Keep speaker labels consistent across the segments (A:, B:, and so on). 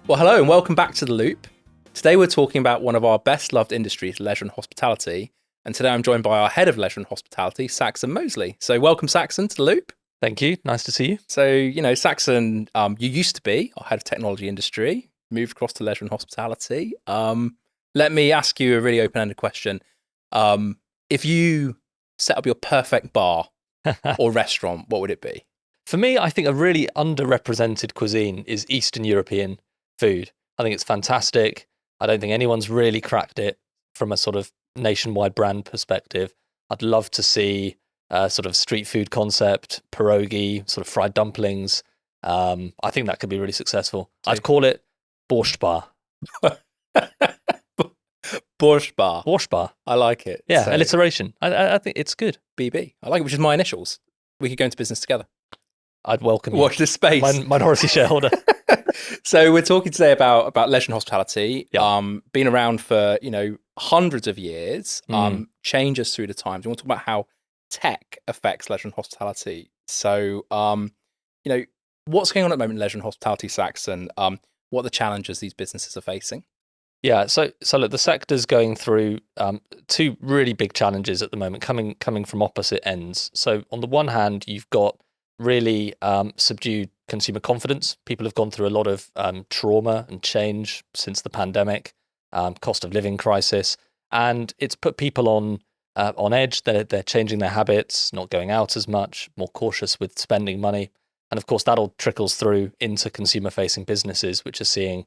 A: Well, hello and welcome back to The Loop. Today we're talking about one of our best loved industries, leisure and hospitality. And today I'm joined by our head of leisure and hospitality, Saxon Moseley. So welcome, Saxon, to The Loop.
B: Thank you. Nice to see you.
A: So, Saxon, you used to be our head of technology industry, moved across to leisure and hospitality. Let me ask you a really open-ended question. If you set up your perfect bar or restaurant, what would it be?
B: For me, I think a really underrepresented cuisine is Eastern European food. I think it's fantastic. I don't think anyone's really cracked it from a sort of nationwide brand perspective. I'd love to see a sort of street food concept, pierogi, sort of fried dumplings. I think that could be really successful. I'd call it Borscht Bar.
A: Borscht Bar.
B: Borscht Bar.
A: I like it.
B: Yeah, alliteration. I think it's good.
A: BB. I like it, which is my initials. We could go into business together.
B: I'd welcome you.
A: Watch this space.
B: Minority shareholder.
A: So we're talking today about leisure and hospitality.
B: Yeah.
A: Been around for, hundreds of years. Changes through the times. We want to talk about how tech affects leisure and hospitality. So, what's going on at the moment in leisure and hospitality, Saxon? What are the challenges these businesses are facing?
B: Yeah, so look, the sector's going through two really big challenges at the moment, coming from opposite ends. So on the one hand, you've got really subdued consumer confidence. People have gone through a lot of trauma and change since the pandemic, cost of living crisis, and it's put people on edge. They're changing their habits, not going out as much, more cautious with spending money, and of course that all trickles through into consumer-facing businesses, which are seeing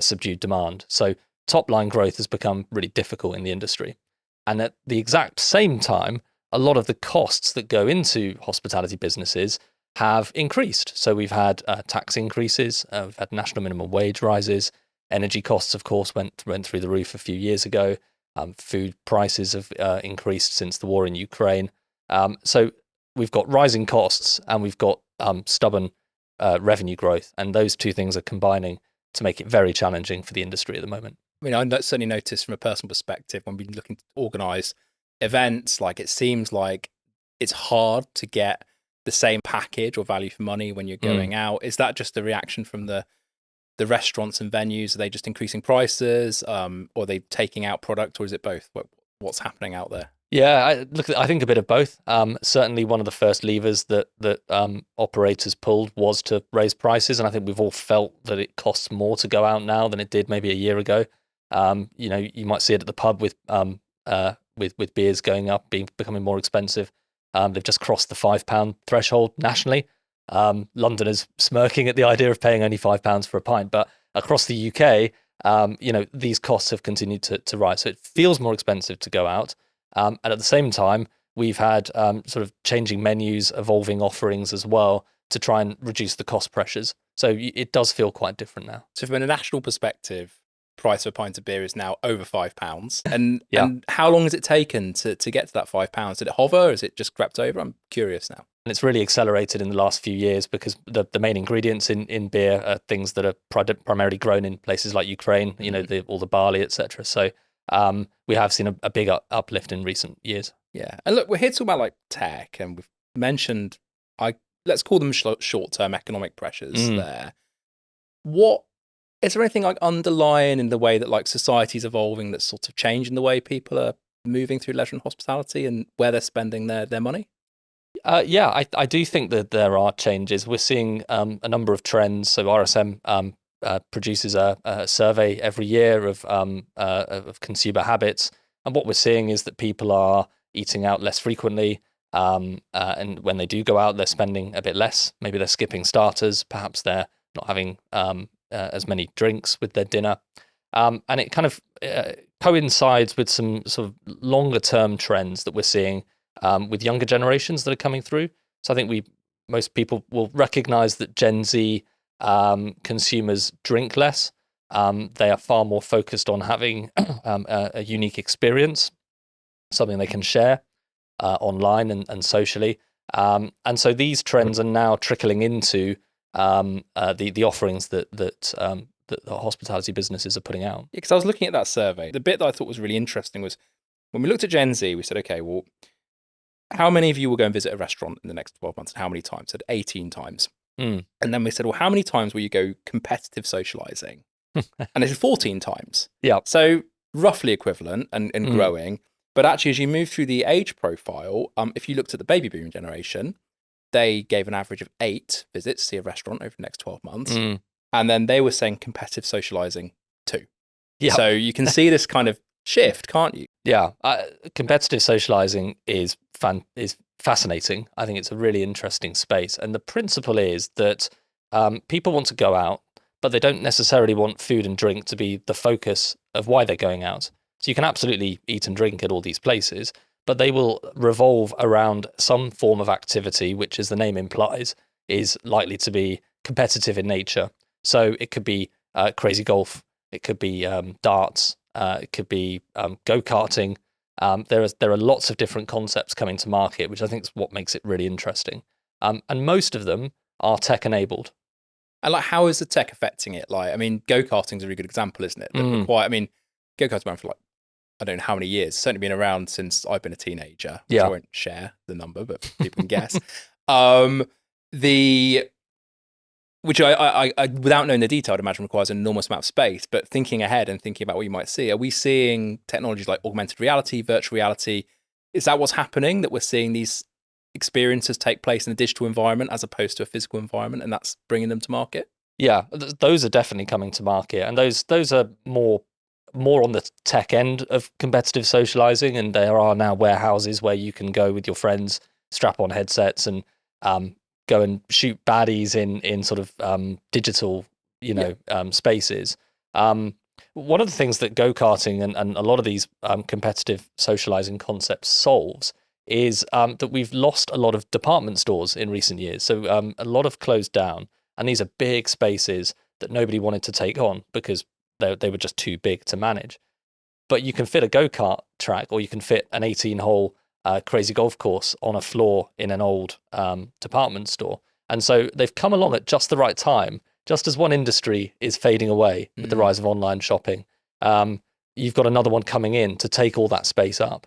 B: subdued demand. So top line growth has become really difficult in the industry, and at the exact same time, a lot of the costs that go into hospitality businesses have increased. So we've had tax increases, we've had national minimum wage rises, energy costs, of course, went through the roof a few years ago. Food prices have increased since the war in Ukraine. So we've got rising costs and we've got stubborn revenue growth, and those two things are combining to make it very challenging for the industry at the moment.
A: I certainly noticed from a personal perspective when we're looking to organise events, like it seems like it's hard to get the same package or value for money when you're going out. Is that just a reaction from the restaurants and venues? Are they just increasing prices, or are they taking out product, or is it both? What's happening out there?
B: Yeah, I think a bit of both. Certainly, one of the first levers that operators pulled was to raise prices, and I think we've all felt that it costs more to go out now than it did maybe a year ago. You might see it at the pub with beers going up, becoming more expensive. They've just crossed the £5 threshold nationally. Londoners smirking at the idea of paying only £5 for a pint, but across the UK, these costs have continued to rise. So it feels more expensive to go out. And at the same time, we've had sort of changing menus, evolving offerings as well to try and reduce the cost pressures. So it does feel quite different now.
A: So from a national perspective, price of a pint of beer is now over £5. And how long has it taken to get to that £5? Did it hover, or is it just crept over? I'm curious now.
B: And it's really accelerated in the last few years because the main ingredients in beer are things that are primarily grown in places like Ukraine, all the barley, etc. So we have seen a big uplift in recent years.
A: Yeah. And look, we're here to talk about like tech, and we've mentioned, let's call them short-term economic pressures there. Is there anything like underlying in the way that like society's evolving that's sort of changing the way people are moving through leisure and hospitality and where they're spending their money?
B: I do think that there are changes. We're seeing a number of trends. So RSM produces a survey every year of consumer habits, and what we're seeing is that people are eating out less frequently, and when they do go out, they're spending a bit less. Maybe they're skipping starters. Perhaps they're not having as many drinks with their dinner, and it kind of coincides with some sort of longer term trends that we're seeing with younger generations that are coming through. So I think most people will recognize that Gen Z consumers drink less. They are far more focused on having a unique experience, something they can share online and socially. And so these trends are now trickling into the offerings that the hospitality businesses are putting out.
A: Yeah, because I was looking at that survey. The bit that I thought was really interesting was when we looked at Gen Z, we said, okay, well, how many of you will go and visit a restaurant in the next 12 months and how many times? I said 18 times.
B: Mm.
A: And then we said, well, how many times will you go competitive socializing? And it's 14 times.
B: Yeah.
A: So roughly equivalent and
B: Mm.
A: growing. But actually, as you move through the age profile, if you looked at the baby boom generation, they gave an average of 8 visits to see a restaurant over the next 12 months.
B: Mm.
A: And then they were saying competitive socializing 2.
B: Yeah.
A: So you can see this kind of shift, can't you?
B: Yeah. Competitive socializing is fascinating. I think it's a really interesting space. And the principle is that people want to go out, but they don't necessarily want food and drink to be the focus of why they're going out. So you can absolutely eat and drink at all these places, but they will revolve around some form of activity, which, as the name implies, is likely to be competitive in nature. So it could be crazy golf, it could be darts, it could be go-karting. There are lots of different concepts coming to market, which I think is what makes it really interesting. And most of them are tech-enabled.
A: And like, how is the tech affecting it? Like, I mean, go-karting is a really good example, isn't it? Go-karts been for like, I don't know how many years. It's certainly been around since I've been a teenager.
B: Yeah.
A: I won't share the number, but people can guess. Which I without knowing the detail, I'd imagine requires an enormous amount of space. But thinking ahead and thinking about what you might see, are we seeing technologies like augmented reality, virtual reality? Is that what's happening? That we're seeing these experiences take place in a digital environment as opposed to a physical environment, and that's bringing them to market?
B: Yeah, those are definitely coming to market, and those are more on the tech end of competitive socializing. And there are now warehouses where you can go with your friends, strap on headsets, and go and shoot baddies in sort of digital, spaces. One of the things that go-karting and a lot of these competitive socializing concepts solves is that we've lost a lot of department stores in recent years. So a lot have closed down, and these are big spaces that nobody wanted to take on because they were just too big to manage. But you can fit a go-kart track, or you can fit an 18-hole crazy golf course on a floor in an old department store. And so they've come along at just the right time, just as one industry is fading away with the rise of online shopping. You've got another one coming in to take all that space up.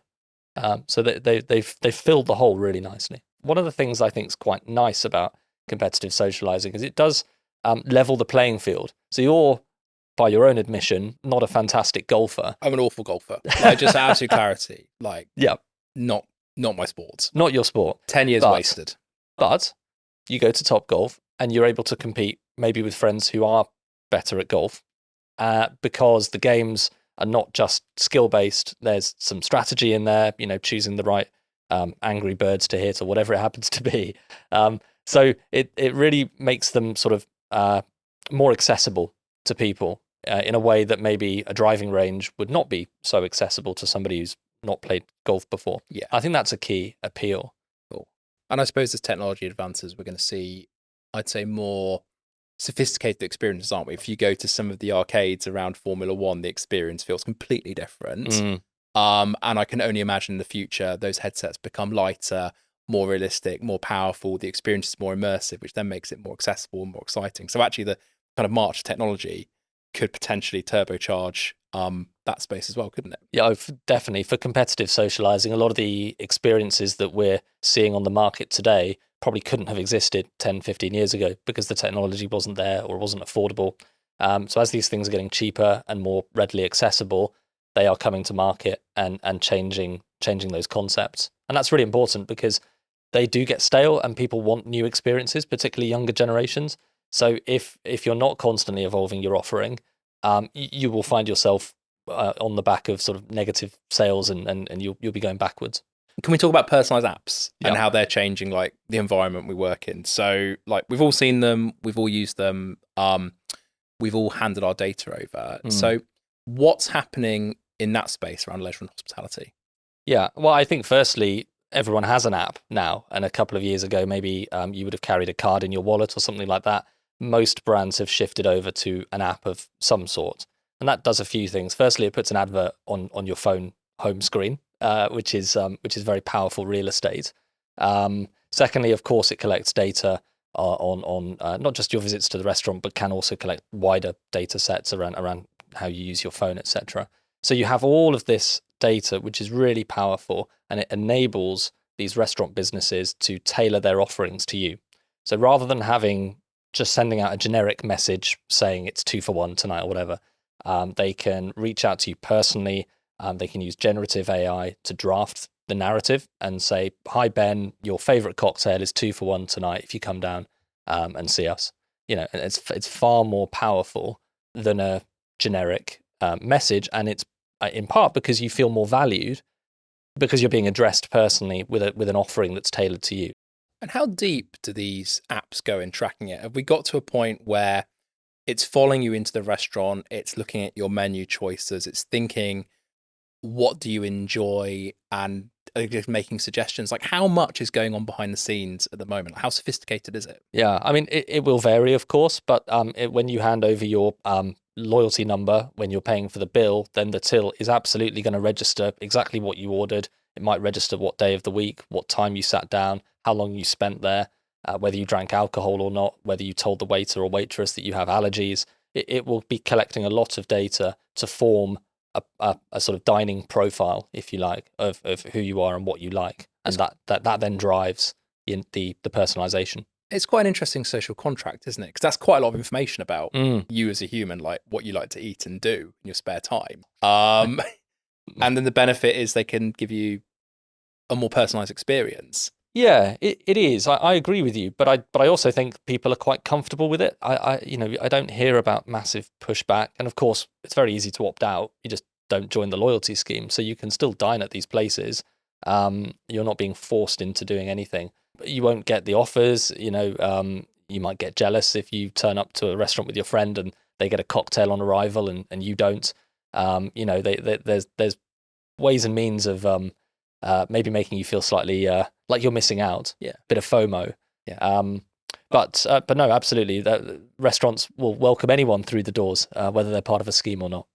B: So they've filled the hole really nicely. One of the things I think is quite nice about competitive socializing is it does level the playing field. So you're, by your own admission, not a fantastic golfer.
A: I'm an awful golfer. Like, just absolute clarity. Like,
B: yeah,
A: not my sport.
B: Not your sport.
A: 10 years wasted.
B: But you go to Topgolf and you're able to compete maybe with friends who are better at golf because the games are not just skill-based. There's some strategy in there, choosing the right angry birds to hit or whatever it happens to be. So it really makes them sort of more accessible to people in a way that maybe a driving range would not be so accessible to somebody who's not played golf before.
A: Yeah.
B: I think that's a key appeal.
A: Cool. And I suppose as technology advances, we're going to see, I'd say, more sophisticated experiences, aren't we? If you go to some of the arcades around Formula One, the experience feels completely different. And I can only imagine in the future, those headsets become lighter, more realistic, more powerful. The experience is more immersive, which then makes it more accessible and more exciting. So actually the kind of march of technology could potentially turbocharge that space as well, couldn't it?
B: Yeah, definitely. For competitive socializing, a lot of the experiences that we're seeing on the market today probably couldn't have existed 10, 15 years ago because the technology wasn't there or wasn't affordable. So as these things are getting cheaper and more readily accessible, they are coming to market and changing those concepts. And that's really important because they do get stale and people want new experiences, particularly younger generations. So if you're not constantly evolving your offering, you will find yourself on the back of sort of negative sales and you'll be going backwards.
A: Can we talk about personalized apps and how they're changing like the environment we work in? So like we've all seen them, we've all used them, we've all handed our data over. So what's happening in that space around leisure and hospitality?
B: Yeah, well, I think firstly, everyone has an app now. And a couple of years ago, maybe you would have carried a card in your wallet or something like that. Most brands have shifted over to an app of some sort. And that does a few things. Firstly, it puts an advert on your phone home screen, which is very powerful real estate. Secondly, of course, it collects data on not just your visits to the restaurant, but can also collect wider data sets around how you use your phone, etc. So you have all of this data, which is really powerful, and it enables these restaurant businesses to tailor their offerings to you. So rather than just sending out a generic message saying it's 2 for 1 tonight or whatever, they can reach out to you personally. They can use generative AI to draft the narrative and say, "Hi Ben, your favorite cocktail is 2 for 1 tonight if you come down and see us." And it's far more powerful than a generic message, and it's in part because you feel more valued because you're being addressed personally with an offering that's tailored to you.
A: And how deep do these apps go in tracking it? Have we got to a point where it's following you into the restaurant, it's looking at your menu choices, it's thinking, what do you enjoy, and just making suggestions? Like, how much is going on behind the scenes at the moment? How sophisticated is it?
B: Yeah, I mean, it will vary, of course, but when you hand over your loyalty number when you're paying for the bill, then the till is absolutely going to register exactly what you ordered. It might register what day of the week, what time you sat down, how long you spent there, whether you drank alcohol or not, whether you told the waiter or waitress that you have allergies. It will be collecting a lot of data to form a sort of dining profile, if you like, of who you are and what you like, and that then drives the personalization.
A: It's quite an interesting social contract, isn't it? Because that's quite a lot of information about you as a human, like what you like to eat and do in your spare time. And then the benefit is they can give you a more personalized experience.
B: Yeah, it is. I agree with you, but I also think people are quite comfortable with it. I don't hear about massive pushback, and of course it's very easy to opt out. You just don't join the loyalty scheme, so you can still dine at these places. You're not being forced into doing anything. You won't get the offers. You might get jealous if you turn up to a restaurant with your friend and they get a cocktail on arrival and you don't. There's ways and means of maybe making you feel slightly like you're missing out.
A: Yeah,
B: bit of FOMO.
A: Yeah.
B: But no, absolutely. Restaurants will welcome anyone through the doors, whether they're part of a scheme or not.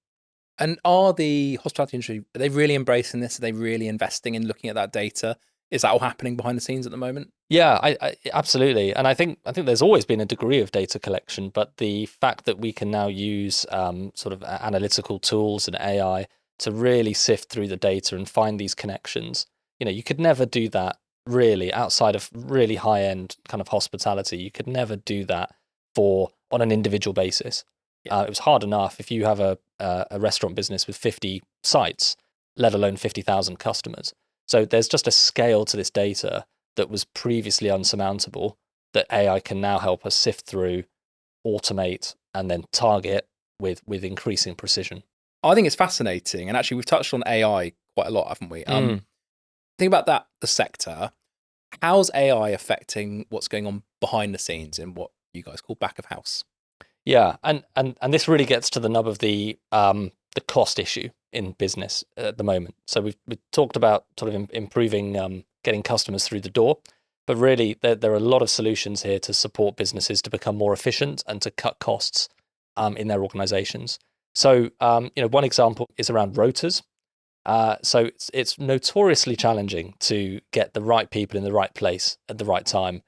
A: And are the hospitality industry, are they really embracing this? Are they really investing in looking at that data? Is that all happening behind the scenes at the moment?
B: Yeah, I absolutely. And I think there's always been a degree of data collection, but the fact that we can now use sort of analytical tools and AI to really sift through the data and find these connections, you could never do that really outside of really high-end kind of hospitality. You could never do that on an individual basis. Yeah. It was hard enough if you have a restaurant business with 50 sites, let alone 50,000 customers. So there's just a scale to this data that was previously unsurmountable that AI can now help us sift through, automate, and then target with increasing precision.
A: I think it's fascinating. And actually, we've touched on AI quite a lot, haven't we? Think about that, the sector. How's AI affecting what's going on behind the scenes in what you guys call back of house?
B: Yeah, and this really gets to the nub of the cost issue in business at the moment. So we've talked about sort of improving getting customers through the door, but really there are a lot of solutions here to support businesses to become more efficient and to cut costs in their organizations. So one example is around rotas. So it's notoriously challenging to get the right people in the right place at the right time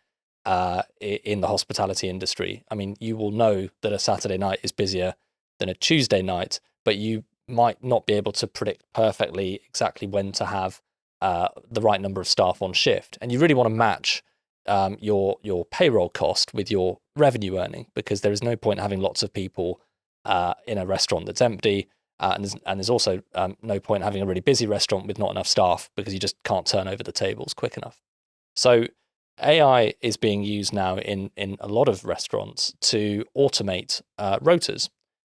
B: in the hospitality industry. I mean, you will know that a Saturday night is busier than a Tuesday night, but you might not be able to predict perfectly exactly when to have the right number of staff on shift. And you really want to match your payroll cost with your revenue earning, because there is no point having lots of people in a restaurant that's empty. And there's also no point having a really busy restaurant with not enough staff, because you just can't turn over the tables quick enough. So AI is being used now in a lot of restaurants to automate rotas.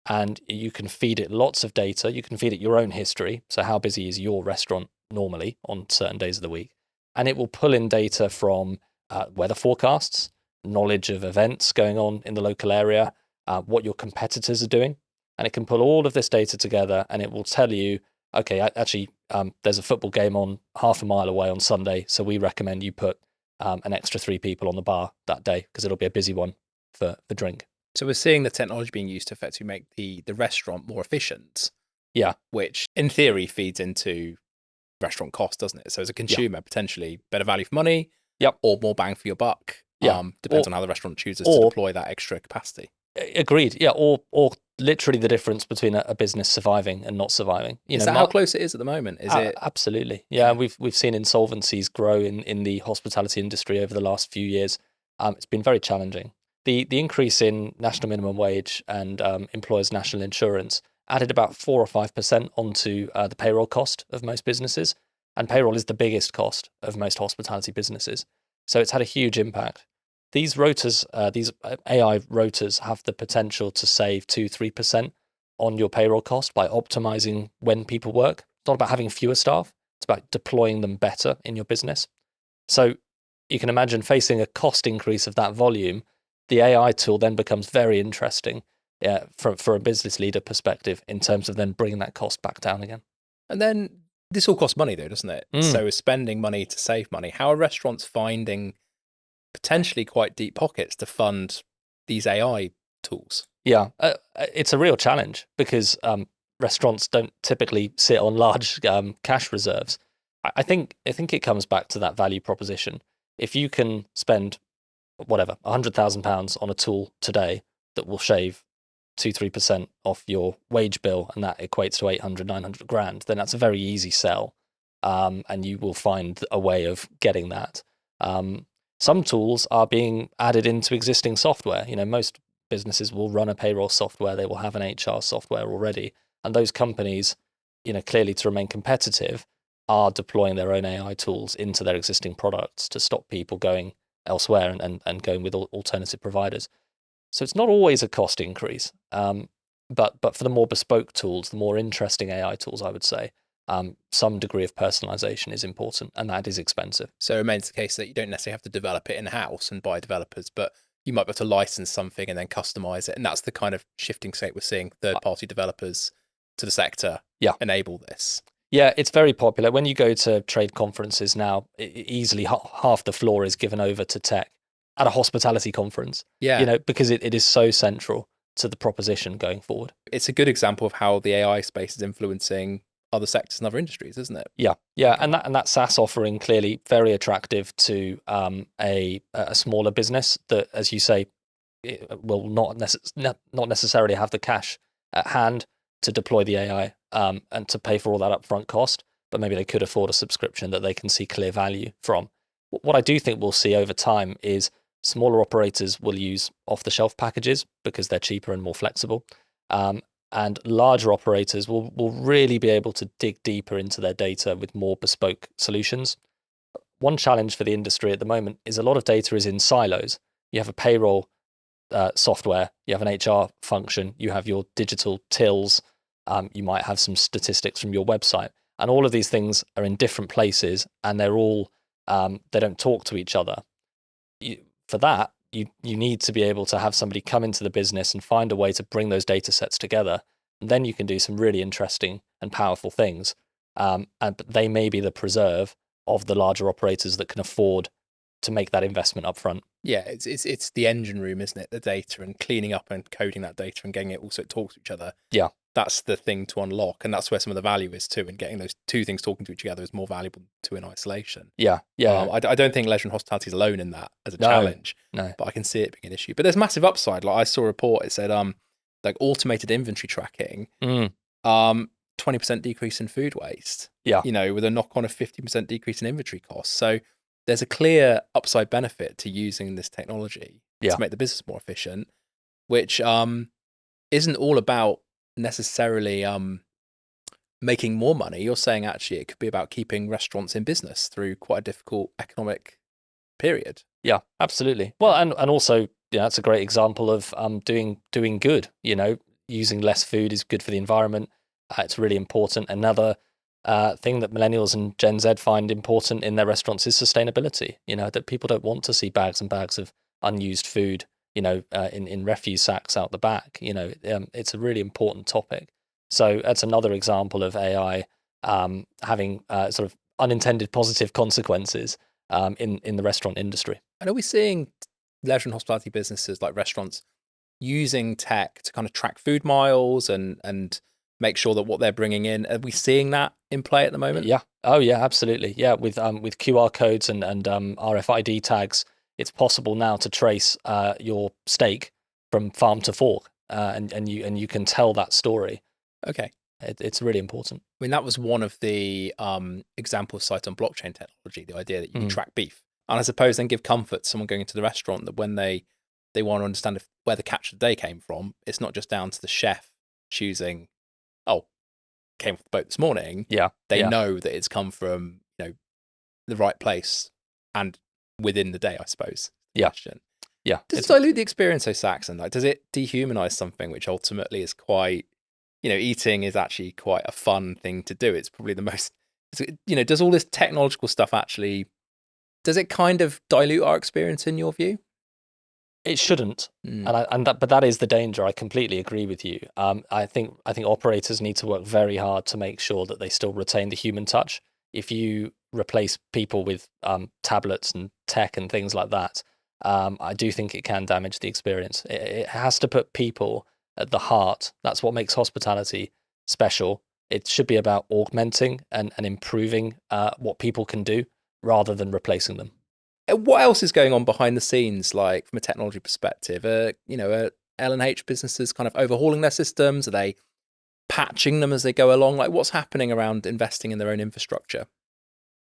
B: And you can feed it lots of data. You can feed it your own history. So how busy is your restaurant normally on certain days of the week? And it will pull in data from weather forecasts, knowledge of events going on in the local area, what your competitors are doing. And it can pull all of this data together, and it will tell you, okay, actually, there's a football game on half a mile away on Sunday, so we recommend you put an extra 3 people on the bar that day, because it'll be a busy one for drink.
A: So we're seeing the technology being used to effectively make the restaurant more efficient.
B: Yeah.
A: Which in theory feeds into restaurant cost, doesn't it? So as a consumer, potentially better value for money, or more bang for your buck. Depends on how the restaurant chooses to deploy that extra capacity.
B: Agreed. Yeah, or literally the difference between a business surviving and not surviving.
A: Is that how close it is at the moment? Is it?
B: Absolutely. Yeah, we've seen insolvencies grow in the hospitality industry over the last few years. it's been very challenging. The increase in national minimum wage and employers' national insurance added about 4 or 5% onto the payroll cost of most businesses, and payroll is the biggest cost of most hospitality businesses. So it's had a huge impact. These rotors, these AI rotors, have the potential to save 2-3% on your payroll cost by optimizing when people work. It's not about having fewer staff; it's about deploying them better in your business. So you can imagine facing a cost increase of that volume. The AI tool then becomes very interesting for a business leader perspective in terms of then bringing that cost back down again.
A: And then this all costs money, though, doesn't it? So we're spending money to save money. How are restaurants finding potentially quite deep pockets to fund these AI tools?
B: Yeah, it's a real challenge because restaurants don't typically sit on large cash reserves. I think it comes back to that value proposition. If you can spend whatever £100,000 on a tool today that will shave 2-3% off your wage bill, and that equates to 800-900 grand, then that's a very easy sell, and you will find a way of getting that. Some tools are being added into existing software. Most businesses will run a payroll software, they will have an HR software already, and those companies, clearly to remain competitive, are deploying their own AI tools into their existing products to stop people going elsewhere and going with alternative providers. So it's not always a cost increase, but for the more bespoke tools, the more interesting AI tools, I would say, some degree of personalization is important, and that is expensive.
A: So it remains the case that you don't necessarily have to develop it in-house and buy developers, but you might be able to license something and then customize it. And that's the kind of shifting state we're seeing third-party developers to the sector enable this.
B: Yeah, it's very popular. When you go to trade conferences now, easily half the floor is given over to tech at a hospitality conference.
A: Yeah.
B: Because it is so central to the proposition going forward.
A: It's a good example of how the AI space is influencing other sectors and other industries, isn't it?
B: Yeah, and that SaaS offering clearly very attractive to a smaller business that, as you say, will not necessarily have the cash at hand to deploy the AI and to pay for all that upfront cost, but maybe they could afford a subscription that they can see clear value from. What I do think we'll see over time is smaller operators will use off-the-shelf packages because they're cheaper and more flexible. And larger operators will really be able to dig deeper into their data with more bespoke solutions. One challenge for the industry at the moment is a lot of data is in silos. You have a payroll software, you have an HR function, you have your digital tills, you might have some statistics from your website, and all of these things are in different places, and they're all they don't talk to each other. For that, you need to be able to have somebody come into the business and find a way to bring those data sets together, and then you can do some really interesting and powerful things. But they may be the preserve of the larger operators that can afford to make that investment upfront.
A: Yeah, it's the engine room, isn't it? The data and cleaning up and coding that data and getting it also to talk to each other.
B: Yeah,
A: that's the thing to unlock, and that's where some of the value is too. And getting those two things talking to each other is more valuable to in isolation.
B: Yeah.
A: I don't think leisure and hospitality is alone in that as a challenge.
B: No,
A: but I can see it being an issue. But there's massive upside. Like I saw a report, it said like automated inventory tracking, 20% decrease in food waste.
B: Yeah,
A: with a knock on of 50% decrease in inventory costs. So there's a clear upside benefit to using this technology to make the business more efficient, which isn't all about necessarily making more money. You're saying actually it could be about keeping restaurants in business through quite a difficult economic period.
B: Yeah, absolutely. Well, and also, that's a great example of doing good. Using less food is good for the environment. It's really important. Another thing that millennials and Gen Z find important in their restaurants is sustainability. That people don't want to see bags and bags of unused food, in refuse sacks out the back. It's a really important topic. So that's another example of AI having sort of unintended positive consequences in the restaurant industry.
A: And are we seeing leisure and hospitality businesses like restaurants using tech to kind of track food miles and make sure that what they're bringing in, are we seeing that in play at the moment?
B: Yeah. Oh, yeah, absolutely. Yeah, with QR codes and RFID tags, it's possible now to trace your steak from farm to fork, and you can tell that story.
A: Okay.
B: It's really important.
A: I mean, that was one of the examples cited on blockchain technology, the idea that you can track beef. And I suppose then give comfort to someone going into the restaurant that when they want to understand where the catch of the day came from, it's not just down to the chef choosing, oh, came off the boat this morning.
B: Yeah.
A: They know that it's come from, the right place and within the day, I suppose.
B: Yeah.
A: Question.
B: Yeah.
A: Does it dilute the experience, so Saxon? Like, does it dehumanize something which ultimately is quite, eating is actually quite a fun thing to do? It's probably the most, does all this technological stuff actually, does it kind of dilute our experience in your view?
B: It shouldn't, but that is the danger. I completely agree with you. I think operators need to work very hard to make sure that they still retain the human touch. If you replace people with tablets and tech and things like that, I do think it can damage the experience. It has to put people at the heart. That's what makes hospitality special. It should be about augmenting and improving what people can do rather than replacing them.
A: What else is going on behind the scenes, like from a technology perspective? Are L&H businesses kind of overhauling their systems? Are they patching them as they go along? Like, what's happening around investing in their own infrastructure?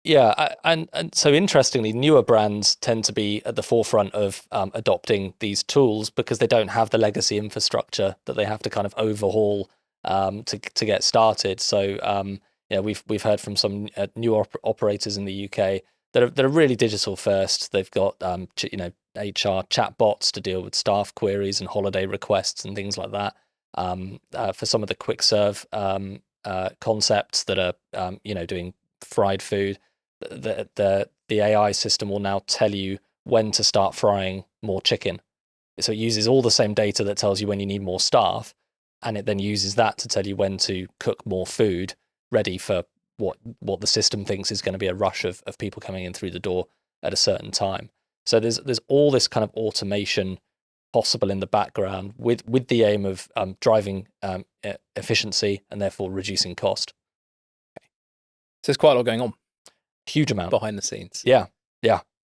B: Yeah, and so interestingly, newer brands tend to be at the forefront of adopting these tools because they don't have the legacy infrastructure that they have to kind of overhaul to get started. So we've heard from some new operators in the UK that are really digital first. They've got HR chatbots to deal with staff queries and holiday requests and things like that. For some of the quick serve concepts that are doing fried food, the AI system will now tell you when to start frying more chicken. So it uses all the same data that tells you when you need more staff, and it then uses that to tell you when to cook more food ready for what the system thinks is going to be a rush of people coming in through the door at a certain time. So there's all this kind of automation possible in the background with the aim of driving efficiency and therefore reducing cost.
A: So there's quite a lot going on.
B: Huge amount
A: behind the scenes.
B: Yeah.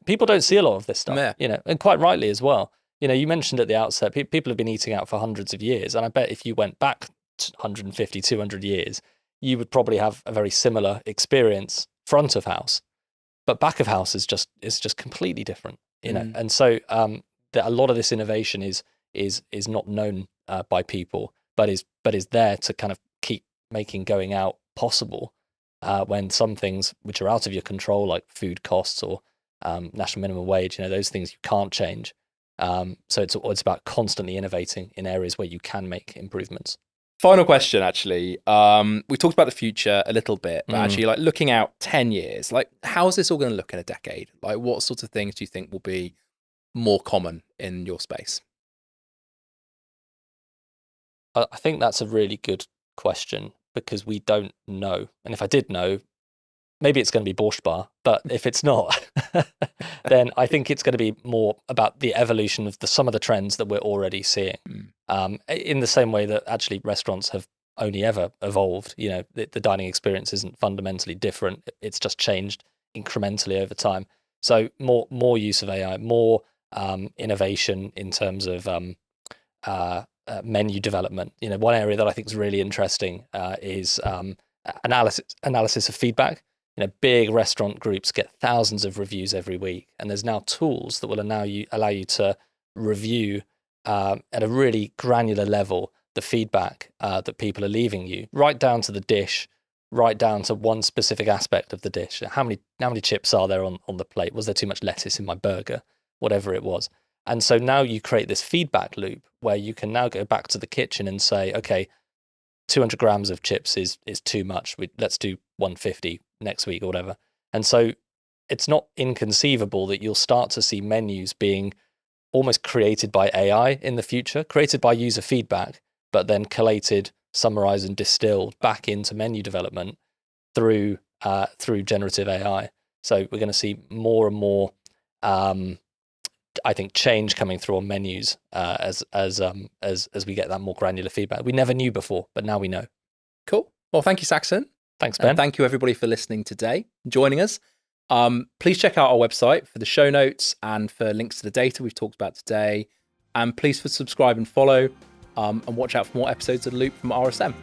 B: People don't see a lot of this stuff,
A: Yeah.
B: And quite rightly as well. You mentioned at the outset, people have been eating out for hundreds of years, and I bet if you went back 150, 200 years, you would probably have a very similar experience front of house, but back of house is just completely different, And so a lot of this innovation is not known by people, but is there to kind of keep making going out possible when some things which are out of your control, like food costs or national minimum wage, those things you can't change. So it's about constantly innovating in areas where you can make improvements.
A: Final question, actually. We talked about the future a little bit, but actually, like looking out 10 years, like how's this all going to look in a decade? Like, what sorts of things do you think will be more common in your space?
B: I think that's a really good question because we don't know. And if I did know, maybe it's going to be Borscht Bar. But if it's not, then I think it's going to be more about the evolution of some of the trends that we're already seeing. In the same way that actually restaurants have only ever evolved. The dining experience isn't fundamentally different. It's just changed incrementally over time. So more use of AI, more innovation in terms of menu development. One area that I think is really interesting is analysis of feedback. Big restaurant groups get thousands of reviews every week, and there's now tools that will allow you to review at a really granular level the feedback that people are leaving you, right down to the dish, right down to one specific aspect of the dish. How many chips are there on the plate? Was there too much lettuce in my burger? Whatever it was. And so now you create this feedback loop where you can now go back to the kitchen and say, okay, 200 grams of chips is too much. Let's do 150 next week or whatever. And so it's not inconceivable that you'll start to see menus being almost created by AI in the future, created by user feedback, but then collated, summarized, and distilled back into menu development through generative AI. So we're going to see more and more, I think, change coming through on menus as we get that more granular feedback. We never knew before, but now we know.
A: Cool. Well, thank you, Saxon.
B: Thanks, Ben.
A: And thank you, everybody, for listening today, joining us. Please check out our website for the show notes and for links to the data we've talked about today. And please subscribe and follow, and watch out for more episodes of The Loop from RSM.